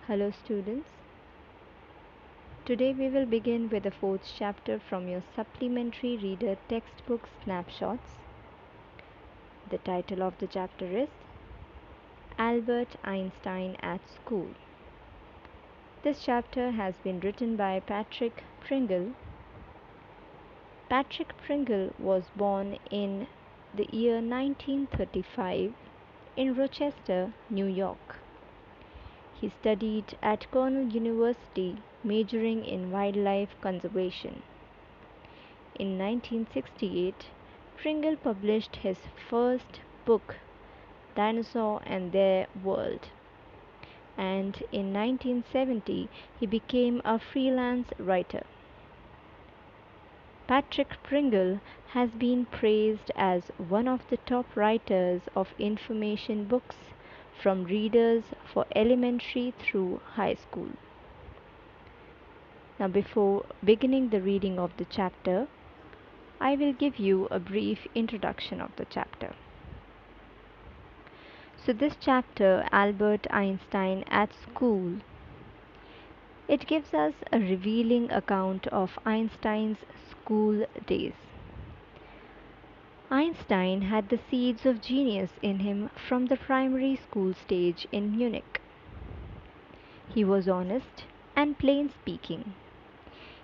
Hello, students. Today we will begin with the fourth chapter from your supplementary reader textbook snapshots. The title of the chapter is Albert Einstein at School. This chapter has been written by Patrick Pringle. Patrick Pringle was born in the year 1935 in Rochester, New York. He studied at Cornell University, majoring in wildlife conservation. In 1968, Pringle published his first book, Dinosaur and Their World, and in 1970 he became a freelance writer. Patrick Pringle has been praised as one of the top writers of information books from readers for elementary through high school. Now, before beginning the reading of the chapter, I will give you a brief introduction of the chapter. So this chapter, Albert Einstein at School, it gives us a revealing account of Einstein's school days. Einstein had the seeds of genius in him from the primary school stage in Munich. He was honest and plain speaking.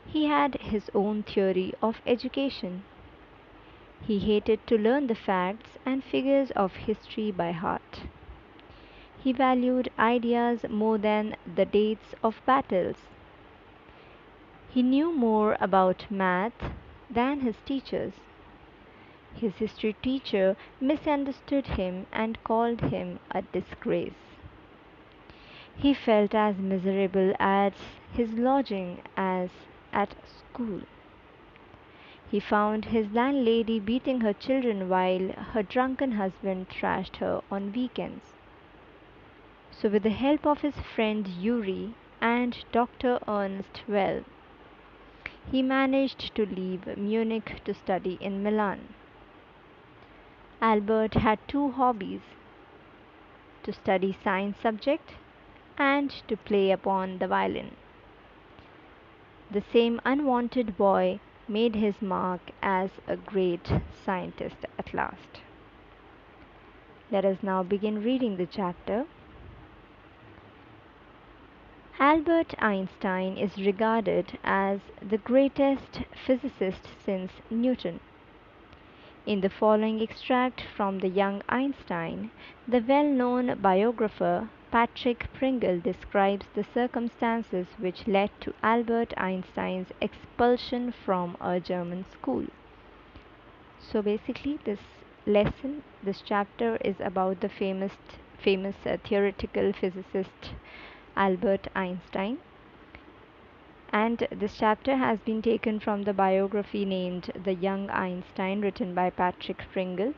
He had his own theory of education. He hated to learn the facts and figures of history by heart. He valued ideas more than the dates of battles. He knew more about math than his teachers. His history teacher misunderstood him and called him a disgrace. He felt as miserable at his lodging as at school. He found his landlady beating her children while her drunken husband thrashed her on weekends. So with the help of his friend Yuri and Dr. Ernst Well, he managed to leave Munich to study in Milan. Albert had two hobbies: to study science subject and to play upon the violin. The same unwanted boy made his mark as a great scientist at last. Let us now begin reading the chapter. Albert Einstein is regarded as the greatest physicist since Newton. In the following extract from the young Einstein, the well-known biographer Patrick Pringle describes the circumstances which led to Albert Einstein's expulsion from a German school. So basically this chapter is about the famous theoretical physicist Albert Einstein. And this chapter has been taken from the biography named The Young Einstein, written by Patrick Pringle.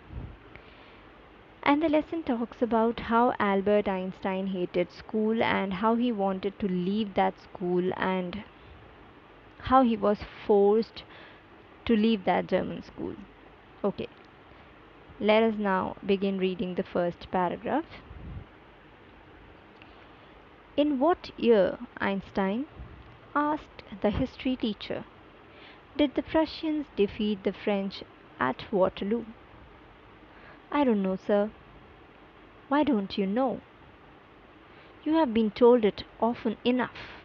And the lesson talks about how Albert Einstein hated school and how he wanted to leave that school and how he was forced to leave that German school. Okay, let us now begin reading the first paragraph. In what year, Einstein asked the history teacher, did the Prussians defeat the French at Waterloo? I don't know, sir. Why don't you know? You have been told it often enough.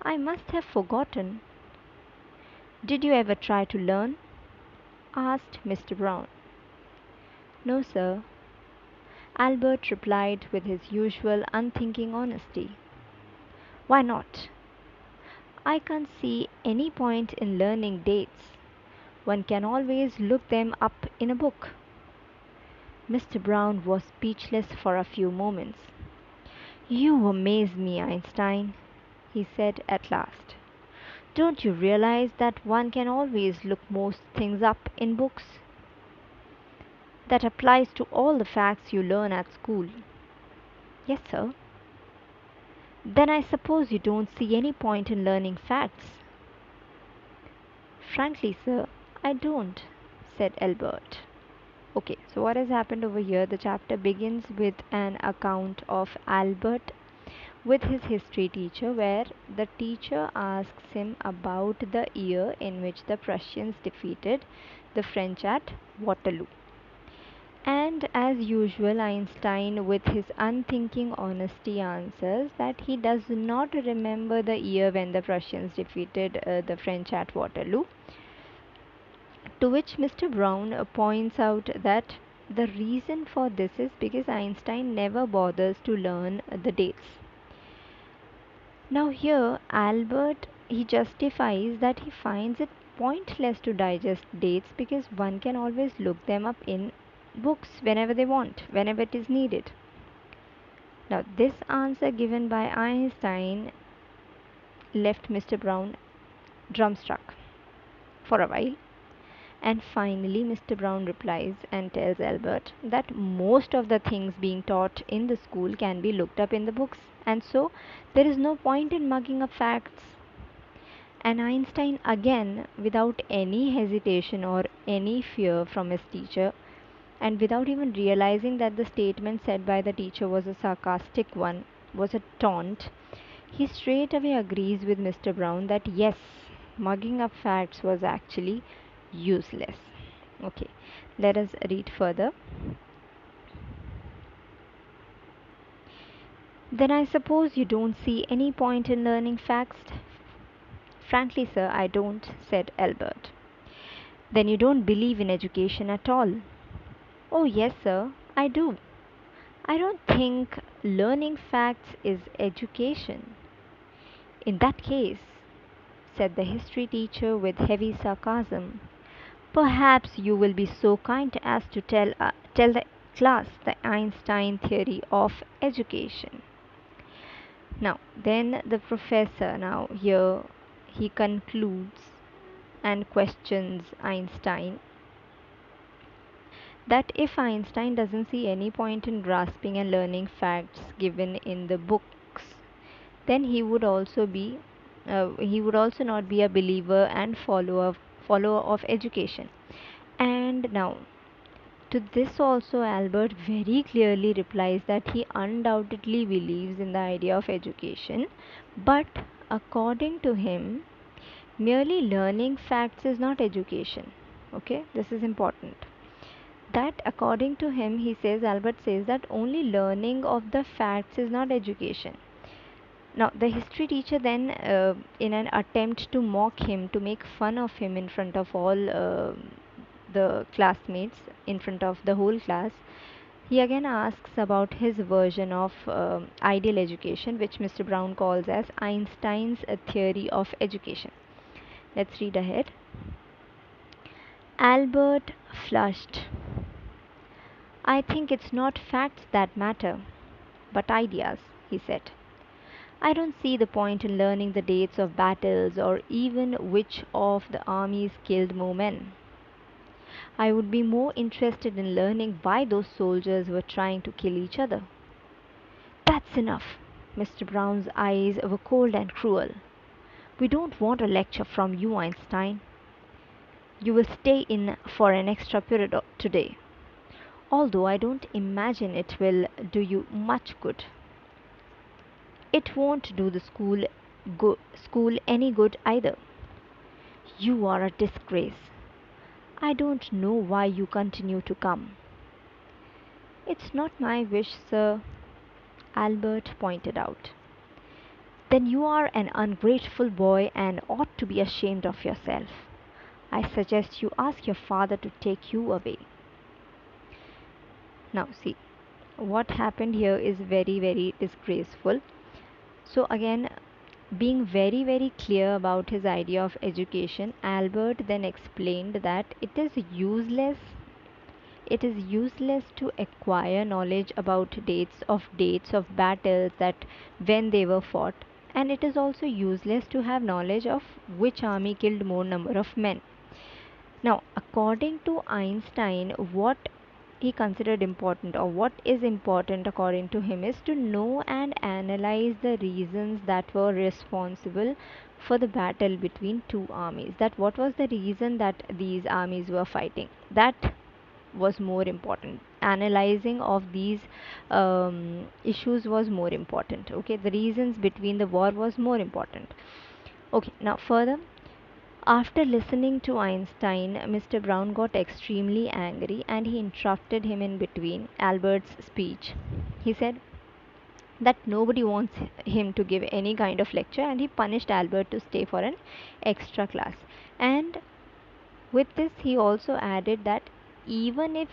I must have forgotten. Did you ever try to learn? Asked Mr. Brown. No, sir. Albert replied with his usual unthinking honesty. Why not? I can't see any point in learning dates. One can always look them up in a book. Mr. Brown was speechless for a few moments. You amaze me, Einstein, he said at last. Don't you realize that one can always look most things up in books? That applies to all the facts you learn at school. Yes, sir. Then I suppose you don't see any point in learning facts. Frankly, sir, I don't, said Albert. Okay, so what has happened over here? The chapter begins with an account of Albert, with his history teacher, where the teacher asks him about the year in which the Prussians defeated the French at Waterloo. And as usual, Einstein, with his unthinking honesty, answers that he does not remember the year when the Prussians defeated the French at Waterloo. To which Mr. Brown points out that the reason for this is because Einstein never bothers to learn the dates. Now, here Albert he justifies that he finds it pointless to digest dates because one can always look them up in books whenever they want, whenever it is needed. Now, this answer given by Einstein left Mr. Brown dumbstruck for a while. And finally, Mr. Brown replies and tells Albert that most of the things being taught in the school can be looked up in the books, and so there is no point in mugging up facts. And Einstein, again, without any hesitation or any fear from his teacher, and without even realizing that the statement said by the teacher was a sarcastic one, was a taunt, he straight away agrees with Mr. Brown that yes, mugging up facts was actually useless. Okay, let us read further. Then I suppose you don't see any point in learning facts? Frankly, sir, I don't, said Albert. Then you don't believe in education at all? Oh, yes, sir, I do. I don't think learning facts is education. In that case, said the history teacher with heavy sarcasm, perhaps you will be so kind as to tell the class the Einstein theory of education. Now, then the professor, now here he concludes and questions Einstein that if Einstein doesn't see any point in grasping and learning facts given in the books, then he would also not be a believer and follower of education. And now, to this also Albert very clearly replies that he undoubtedly believes in the idea of education, but according to him, merely learning facts is not education. Okay, this is important. That according to him, he says, Albert says that only learning of the facts is not education. Now, the history teacher then, in an attempt to mock him, to make fun of him in front of all the classmates, in front of the whole class, he again asks about his version of ideal education, which Mr. Brown calls as Einstein's theory of education. Let's read ahead. Albert flushed. I think it's not facts that matter, but ideas, he said. I don't see the point in learning the dates of battles or even which of the armies killed more men. I would be more interested in learning why those soldiers were trying to kill each other. That's enough. Mr. Brown's eyes were cold and cruel. We don't want a lecture from you, Einstein. You will stay in for an extra period today, although I don't imagine it will do you much good. It won't do the school any good either. You are a disgrace. I don't know why you continue to come. It's not my wish, sir, Albert pointed out. Then you are an ungrateful boy and ought to be ashamed of yourself. I suggest you ask your father to take you away. Now, see, what happened here is very, very disgraceful. So, again, being very, very clear about his idea of education, Albert then explained that it is useless to acquire knowledge about dates of battles that when they were fought, and it is also useless to have knowledge of which army killed more number of men. Now, according to Einstein, what he considered important, or what is important according to him, is to know and analyze the reasons that were responsible for the battle between two armies. That what was the reason that these armies were fighting? That was more important. Analyzing of these issues was more important. Okay, the reasons between the war was more important. Okay, now further, after listening to Einstein, Mr. Brown got extremely angry and he interrupted him in between Albert's speech. He said that nobody wants him to give any kind of lecture, and he punished Albert to stay for an extra class. And with this, he also added that even if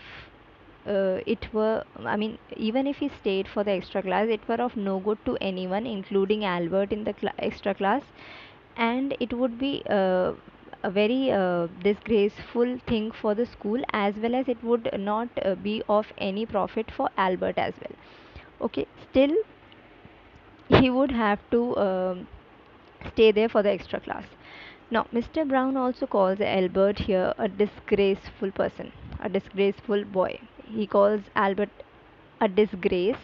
even if he stayed for the extra class, it were of no good to anyone, including Albert in the extra class, and it would be a very disgraceful thing for the school, as well as it would not be of any profit for Albert as well. Okay, still he would have to stay there for the extra class. Now, Mr. Brown also calls Albert here a disgraceful person, a disgraceful boy. He calls Albert a disgrace,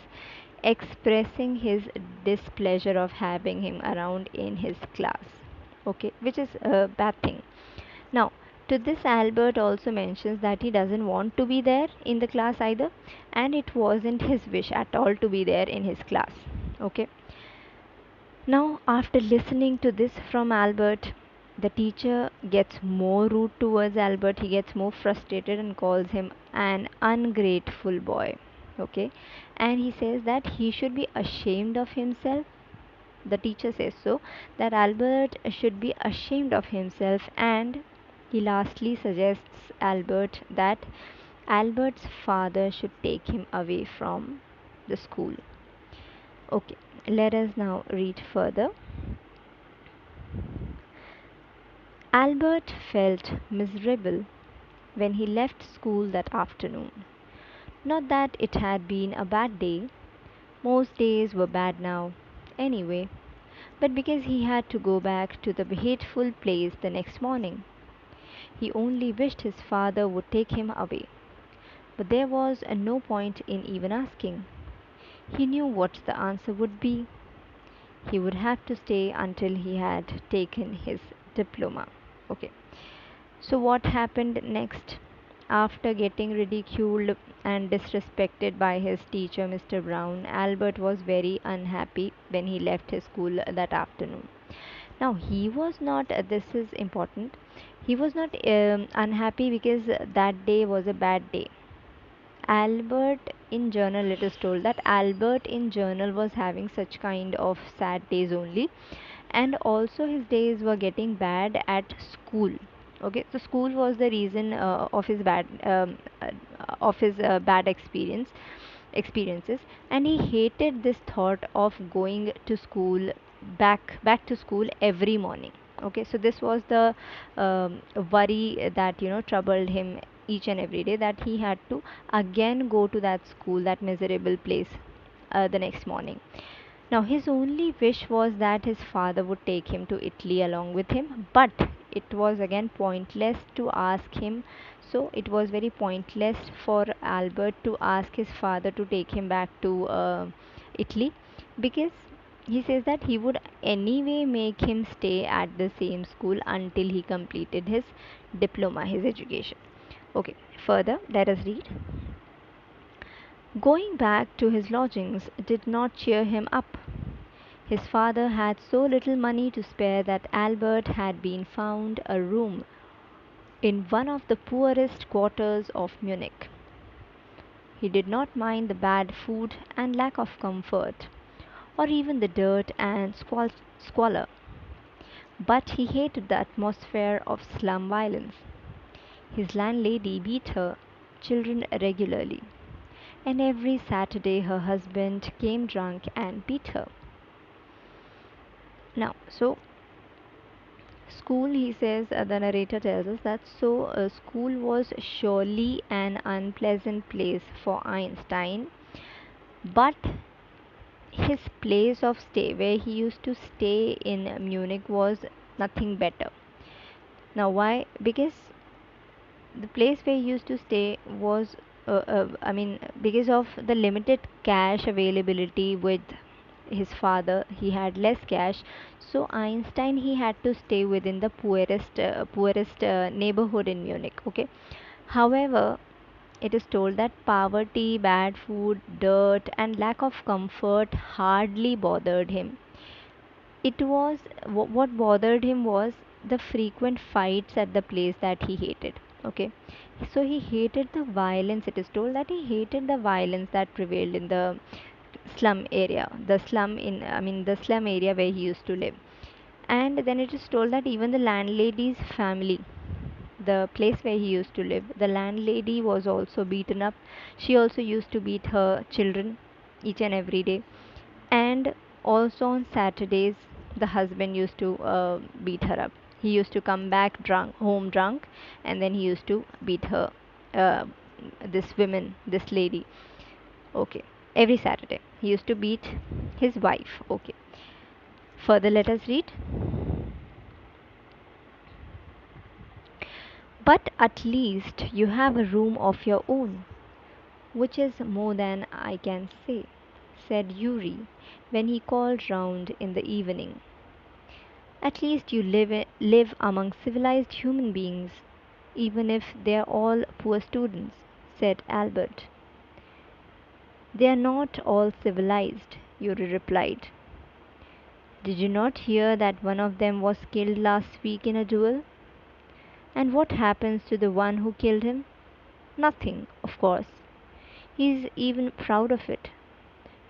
expressing his displeasure of having him around in his class. Okay, which is a bad thing. Now, to this, Albert also mentions that he doesn't want to be there in the class either, and it wasn't his wish at all to be there in his class. Okay, now, after listening to this from Albert, the teacher gets more rude towards Albert. He gets more frustrated and calls him an ungrateful boy. Okay, and he says that he should be ashamed of himself. The teacher says so, that Albert should be ashamed of himself, and he lastly suggests Albert that Albert's father should take him away from the school. Okay, let us now read further. Albert felt miserable when he left school that afternoon. Not that it had been a bad day, most days were bad now, anyway, but because he had to go back to the hateful place the next morning. He only wished his father would take him away, but there was no point in even asking. He knew what the answer would be. He would have to stay until he had taken his diploma. Okay. So, what happened next? After getting ridiculed and disrespected by his teacher, Mr. Brown, Albert was very unhappy when he left his school that afternoon. Now, he was not, this is important, he was not unhappy because that day was a bad day. Albert in journal, it is told that Albert in journal was having such kind of sad days only, and also his days were getting bad at school. Okay, so school was the reason of his bad experiences, and he hated this thought of going to school, back to school every morning. Okay, so this was the worry that troubled him each and every day, that he had to again go to that school, that miserable place, the next morning. Now, his only wish was that his father would take him to Italy along with him, but it was again pointless to ask him. So, it was very pointless for Albert to ask his father to take him back to Italy, because he says that he would anyway make him stay at the same school until he completed his diploma, his education. Okay, further, let us read. Going back to his lodgings did not cheer him up. His father had so little money to spare that Albert had been found a room in one of the poorest quarters of Munich. He did not mind the bad food and lack of comfort, or even the dirt and squalor, but he hated the atmosphere of slum violence. His landlady beat her children regularly, and every Saturday her husband came drunk and beat her. Now, so school, he says, the narrator tells us that school was surely an unpleasant place for Einstein, but his place of stay, where he used to stay in Munich, was nothing better. Now, why? Because the place where he used to stay was, because of the limited cash availability with his father, he had less cash. So Einstein, he had to stay within the poorest neighborhood in Munich. Okay, however, it is told that poverty, bad food, dirt, and lack of comfort hardly bothered him. It was what bothered him was the frequent fights at the place that he hated. Okay, so he hated the violence. It is told that he hated the violence that prevailed in the slum area, the slum area where he used to live. And then it is told that even the landlady's family, the place where he used to live, the landlady was also beaten up. She also used to beat her children each and every day. And also on Saturdays, the husband used to beat her up. He used to come back drunk, home drunk, and then he used to beat her, uh, this lady. Okay, every Saturday he used to beat his wife. Okay, further let us read. But at least you have a room of your own, which is more than I can say, said Yuri when he called round in the evening. At least you live among civilized human beings, even if they are all poor students, said Albert. They are not all civilized, Yuri replied. Did you not hear that one of them was killed last week in a duel? And what happens to the one who killed him? Nothing, of course. He is even proud of it.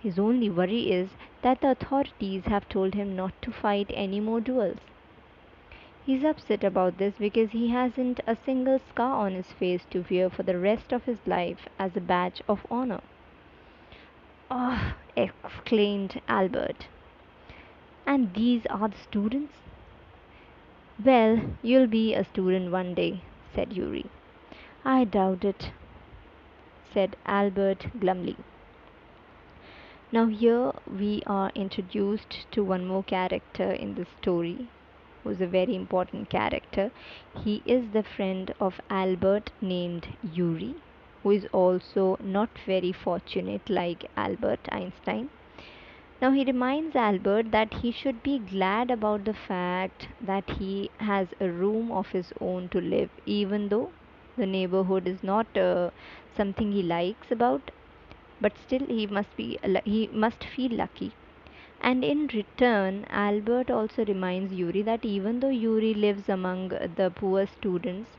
His only worry is that the authorities have told him not to fight any more duels. He's upset about this because he hasn't a single scar on his face to wear for the rest of his life as a badge of honor. Oh, exclaimed Albert. And these are the students? Well, you'll be a student one day, said Yuri. I doubt it, said Albert glumly. Now, here we are introduced to one more character in the story, who's a very important character. He is the friend of Albert named Yuri, who is also not very fortunate like Albert Einstein. Now, he reminds Albert that he should be glad about the fact that he has a room of his own to live, even though the neighborhood is not something he likes about, but still he must feel lucky. And in return, Albert also reminds Yuri that even though Yuri lives among the poor students,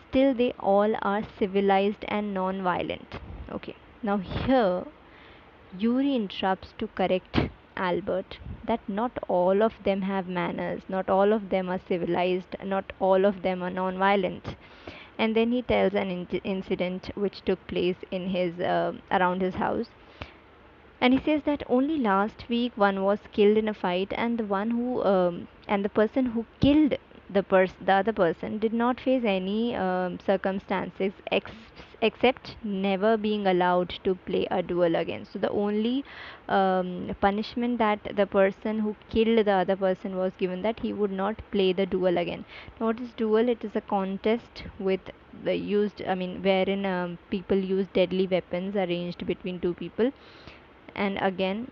still they all are civilized and non-violent. Okay, now here Yuri interrupts to correct Albert that not all of them have manners, not all of them are civilized, not all of them are non-violent. And then he tells an incident which took place in his around his house, and he says that only last week one was killed in a fight, and the person who killed the other person did not face any circumstances except never being allowed to play a duel again. So the only punishment that the person who killed the other person was given, that he would not play the duel again. Now, what is duel? It is a contest with the used I mean wherein people use deadly weapons arranged between two people, and again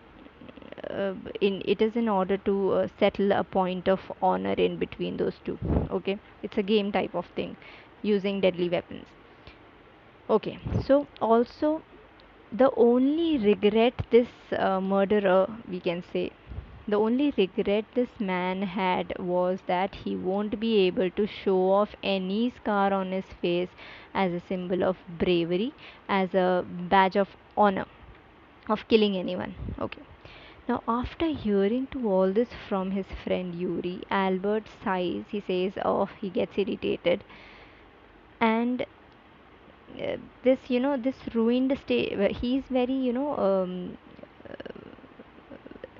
in it is in order to settle a point of honor in between those two. Okay, it's a game type of thing using deadly weapons. Okay, so also the only regret this murderer, we can say, the only regret this man had was that he won't be able to show off any scar on his face as a symbol of bravery, as a badge of honor of killing anyone. Okay. Now, after hearing to all this from his friend Yuri, Albert sighs. He says, "Oh," he gets irritated, and this ruined state. He's very,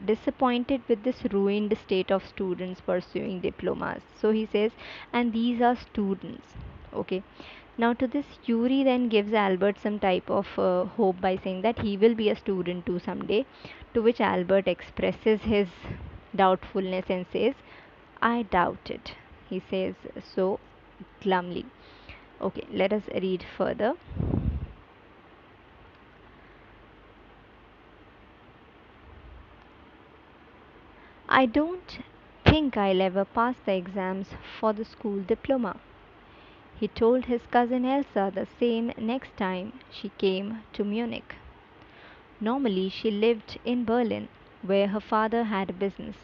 disappointed with this ruined state of students pursuing diplomas. So he says, and these are students. Okay. Now, to this, Yuri then gives Albert some type of hope by saying that he will be a student too someday. To which Albert expresses his doubtfulness and says, I doubt it. He says so glumly. Okay, let us read further. I don't think I'll ever pass the exams for the school diploma. He told his cousin Elsa the same next time she came to Munich. Normally, she lived in Berlin, where her father had a business.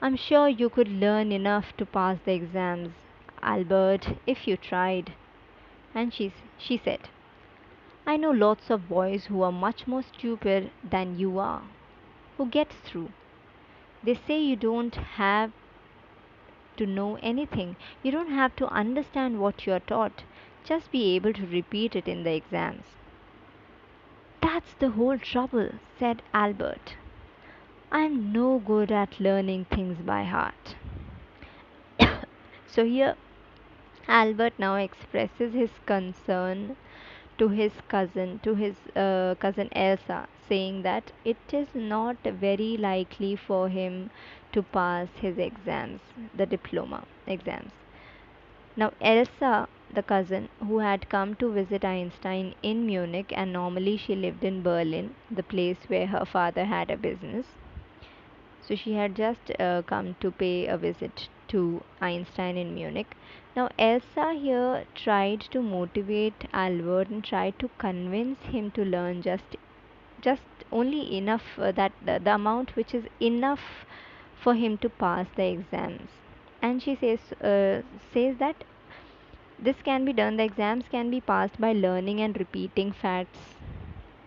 I'm sure you could learn enough to pass the exams, Albert, if you tried. And she said, I know lots of boys who are much more stupid than you are, who get through. They say you don't have to know anything. You don't have to understand what you're taught. Just be able to repeat it in the exams. That's the whole trouble, said Albert. I'm no good at learning things by heart. So here Albert now expresses his concern to his cousin Elsa, saying that it is not very likely for him to pass his exams, the diploma exams. Now Elsa, the cousin who had come to visit Einstein in Munich, and normally she lived in Berlin, the place where her father had a business. So she had just come to pay a visit to Einstein in Munich. Now Elsa here tried to motivate Albert and tried to convince him to learn just only enough, that the amount which is enough for him to pass the exams. And she says that this can be done, the exams can be passed by learning and repeating facts.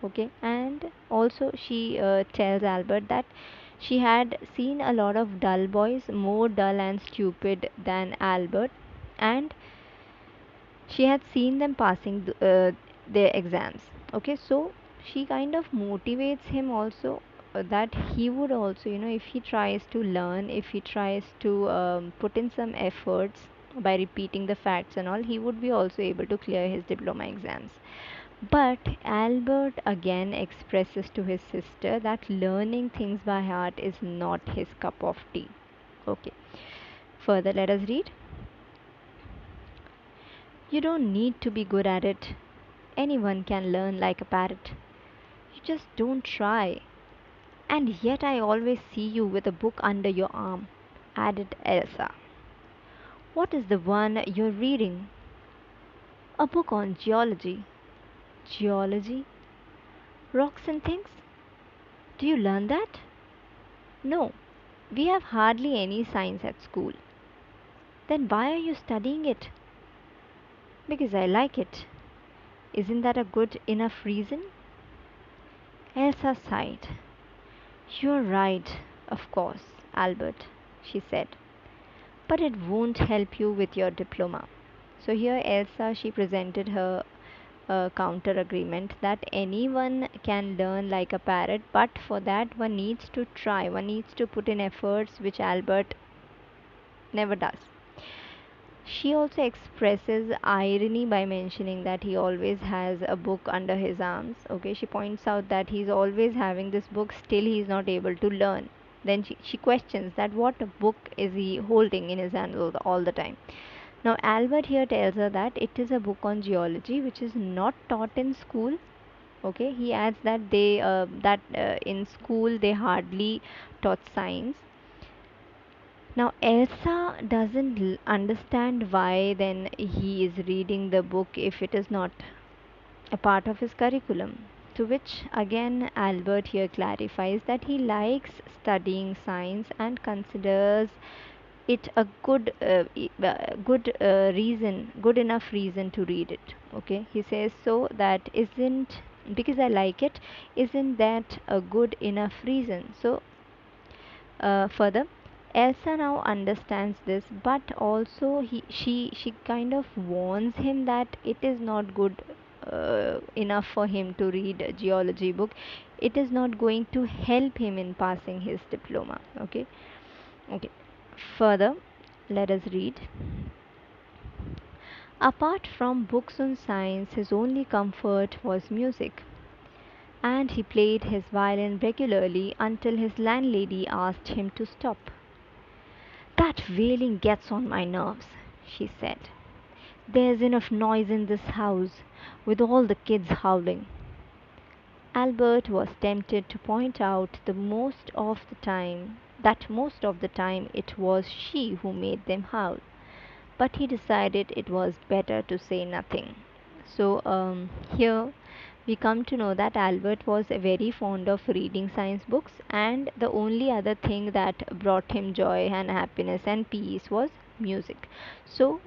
Okay, and also she tells Albert that she had seen a lot of dull boys, more dull and stupid than Albert, and she had seen them passing their exams. Okay, so she kind of motivates him also, that he would also, if he tries to learn, if he tries to put in some efforts by repeating the facts and all, he would be also able to clear his diploma exams. But Albert again expresses to his sister that learning things by heart is not his cup of tea. Okay, further let us read. You don't need to be good at it. Anyone can learn like a parrot. You just don't try. And yet I always see you with a book under your arm, added Elsa. What is the one you're reading? A book on geology. Geology? Rocks and things? Do you learn that? No, we have hardly any science at school. Then why are you studying it? Because I like it. Isn't that a good enough reason? Elsa sighed. You're right, of course, Albert, she said. But it won't help you with your diploma. So here Elsa, she presented her counter agreement that anyone can learn like a parrot, but for that one needs to try, one needs to put in efforts, which Albert never does. She also expresses irony by mentioning that he always has a book under his arms. Okay, she points out that he's always having this book, still he's not able to learn. Then she questions that what book is he holding in his hand all the time. Now Albert here tells her that it is a book on geology which is not taught in school. Okay, he adds that in school they hardly taught science. Now Elsa doesn't understand why then he is reading the book if it is not a part of his curriculum. To which again Albert here clarifies that he likes studying science and considers it a good enough reason to read it. Okay, he says, so that isn't, because I like it, isn't that a good enough reason? So further, Elsa now understands this, but also she kind of warns him that it is not good enough for him to read a geology book. It is not going to help him in passing his diploma. Okay, okay. Further, let us read. Apart from books on science, his only comfort was music, and he played his violin regularly until his landlady asked him to stop. That wailing gets on my nerves, she said. There's enough noise in this house, with all the kids howling. Albert was tempted to point out that most of the time it was she who made them howl. but he decided it was better to say nothing. So, here we come to know that Albert was very fond of reading science books, and the only other thing that brought him joy and happiness and peace was music. So,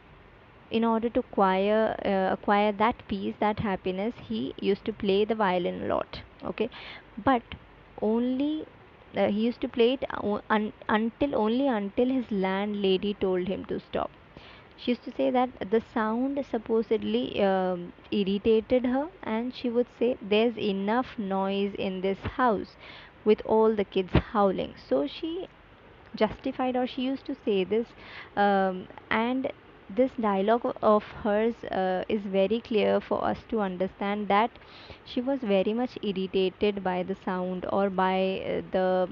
in order to acquire that peace, that happiness, he used to play the violin a lot. Okay, but only he used to play it until his landlady told him to stop. She used to say that the sound supposedly irritated her, and she would say, "There's enough noise in this house with all the kids howling." So she justified, or she used to say this, and this dialogue of hers is very clear for us to understand that she was very much irritated by the sound, or by the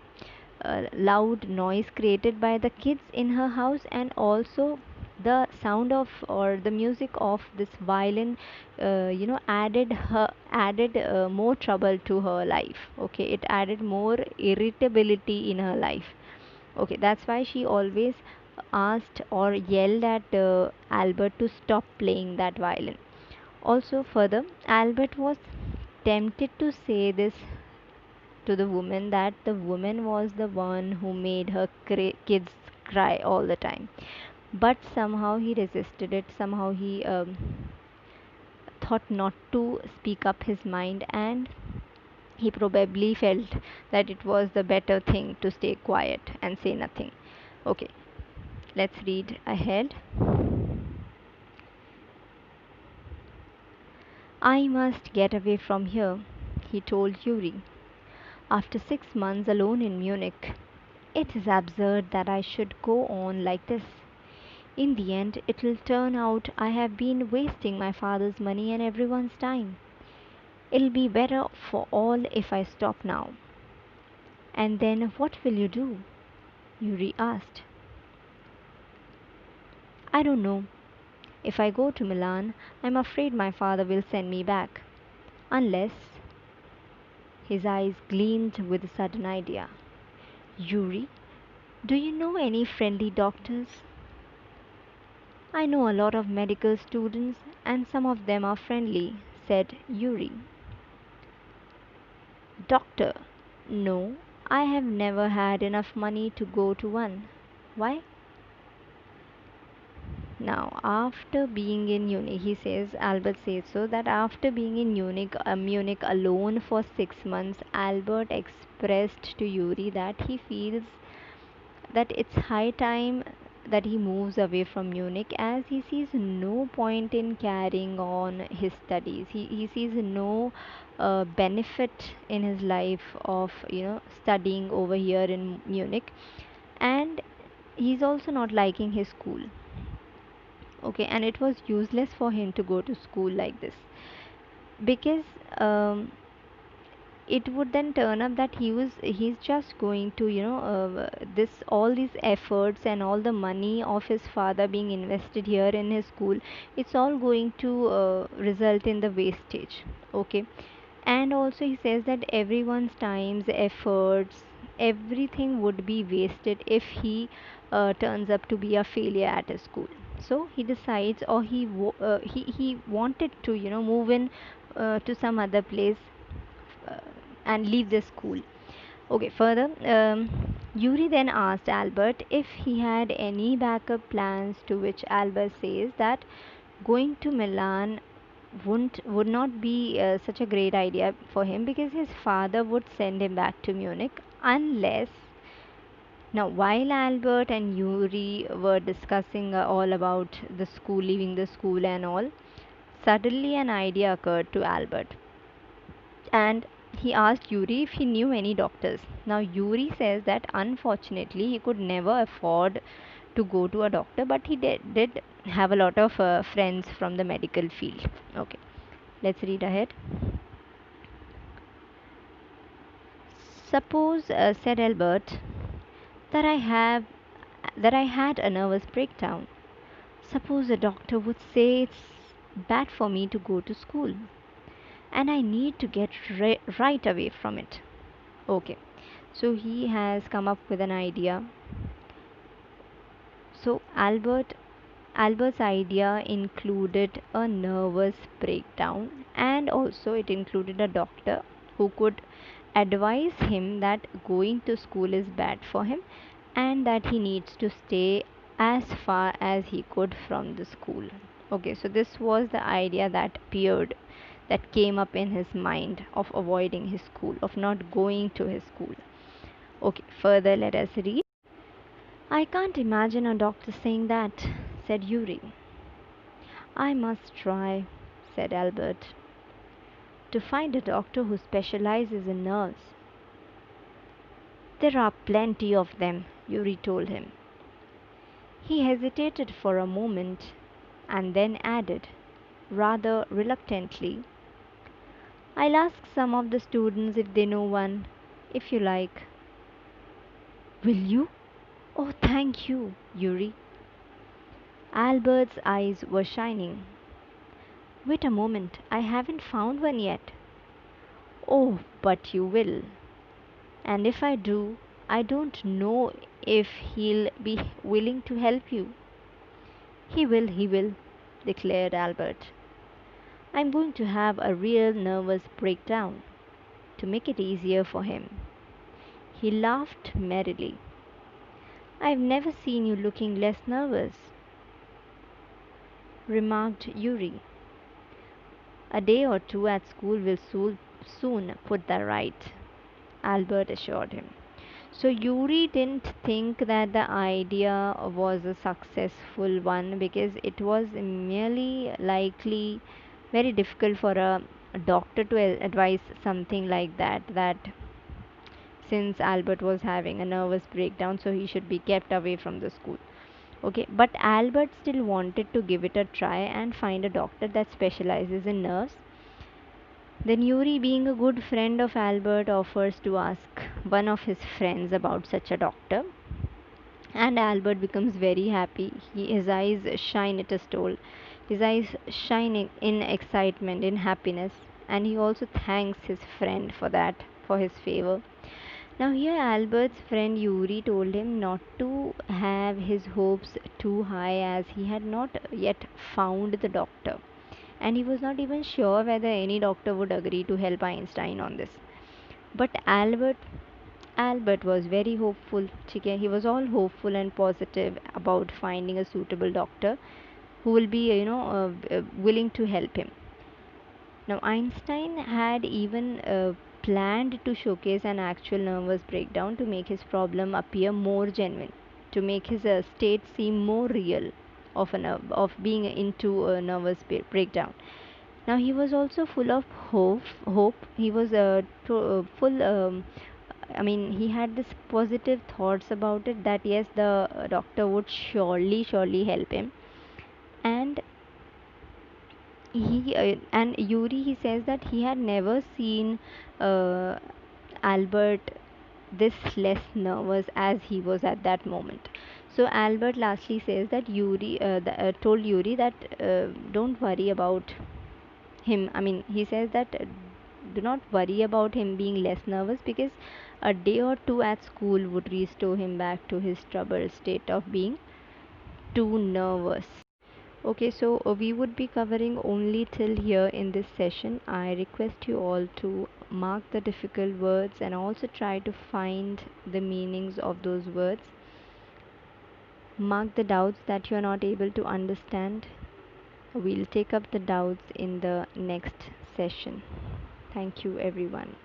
loud noise created by the kids in her house, and also the sound of, or the music of this violin, added more trouble to her life. Okay, it added more irritability in her life. Okay, that's why she always asked or yelled at Albert to stop playing that violin. Also, further, Albert was tempted to say this to the woman, that the woman was the one who made her kids cry all the time. But somehow he resisted it. Somehow he thought not to speak up his mind, and he probably felt that it was the better thing to stay quiet and say nothing. Okay, let's read ahead. "I must get away from here," he told Yuri, "after 6 months alone in Munich. It is absurd that I should go on like this. In the end, it'll turn out I have been wasting my father's money and everyone's time. It'll be better for all if I stop now." "And then what will you do?" Yuri asked. "I don't know. If I go to Milan, I'm afraid my father will send me back. Unless—" His eyes gleamed with a sudden idea. "Yuri, do you know any friendly doctors?" "I know a lot of medical students, and some of them are friendly," said Yuri. "Doctor? No, I have never had enough money to go to one. Why?" Now, after being in Munich, he says, Albert says so, that after being in Munich alone for 6 months, Albert expressed to Yuri that he feels that it's high time that he moves away from Munich, as he sees no point in carrying on his studies. He sees no benefit in his life of studying over here in Munich, and he's also not liking his school. Okay, and it was useless for him to go to school like this, because it would then turn up that he's just going to this all these efforts and all the money of his father being invested here in his school, it's all going to result in the wastage. Okay, and also he says that everyone's times, efforts, everything would be wasted if he turns up to be a failure at his school. So he decides, or he wanted to move in to some other place, uh, and leave the school. Okay, further, Yuri then asked Albert if he had any backup plans, to which Albert says that going to Milan would not be such a great idea for him, because his father would send him back to Munich unless. Now, while Albert and Yuri were discussing all about the school, leaving the school and all, suddenly an idea occurred to Albert, and he asked Yuri if he knew any doctors. Now, Yuri says that unfortunately he could never afford to go to a doctor, but he did have a lot of friends from the medical field. Okay, let's read ahead. "Suppose," said Albert, "that I had a nervous breakdown. Suppose a doctor would say it's bad for me to go to school, and I need to get right away from it." Okay, so he has come up with an idea. So Albert's idea included a nervous breakdown, and also it included a doctor who could advise him that going to school is bad for him and that he needs to stay as far as he could from the school. Okay, so this was the idea that came up in his mind of avoiding his school, of not going to his school. Okay, further let us read. I can't imagine a doctor saying that, said Yuri. I must try, said Albert, to find a doctor who specializes in nerves. There are plenty of them, Yuri told him. He hesitated for a moment and then added, rather reluctantly, I'll ask some of the students if they know one, if you like. Will you? Oh, thank you, Yuri. Albert's eyes were shining. Wait a moment, I haven't found one yet. Oh, but you will. And if I do, I don't know if he'll be willing to help you. He will, declared Albert. I'm going to have a real nervous breakdown to make it easier for him. He laughed merrily. I've never seen you looking less nervous, remarked Yuri. A day or two at school will soon put that right, Albert assured him. So Yuri didn't think that the idea was a successful one because it was merely likely very difficult for a doctor to advise something like that since Albert was having a nervous breakdown, so he should be kept away from the school. Okay, but Albert still wanted to give it a try and find a doctor that specializes in nerves. Then Yuri, being a good friend of Albert, offers to ask one of his friends about such a doctor. And Albert becomes very happy. His eyes shine, it is told. His eyes shining in excitement, in happiness. And he also thanks his friend for that, for his favor. Now, here Albert's friend Yuri told him not to have his hopes too high as he had not yet found the doctor. And he was not even sure whether any doctor would agree to help Einstein on this. But Albert was very hopeful. He was all hopeful and positive about finding a suitable doctor who will be, willing to help him. Now, Einstein had even planned to showcase an actual nervous breakdown to make his problem appear more genuine, to make his state seem more real of being into a nervous breakdown. Now he was also full of hope. He was full. I mean, he had this positive thoughts about it that yes, the doctor would surely help him, and and Yuri, he says that he had never seen uh, Albert this less nervous as he was at that moment. So Albert lastly says that told Yuri that don't worry about him. I mean, he says that do not worry about him being less nervous because a day or two at school would restore him back to his troubled state of being too nervous. Okay, so we would be covering only till here in this session. I request you all to mark the difficult words and also try to find the meanings of those words. Mark the doubts that you are not able to understand. We'll take up the doubts in the next session. Thank you, everyone.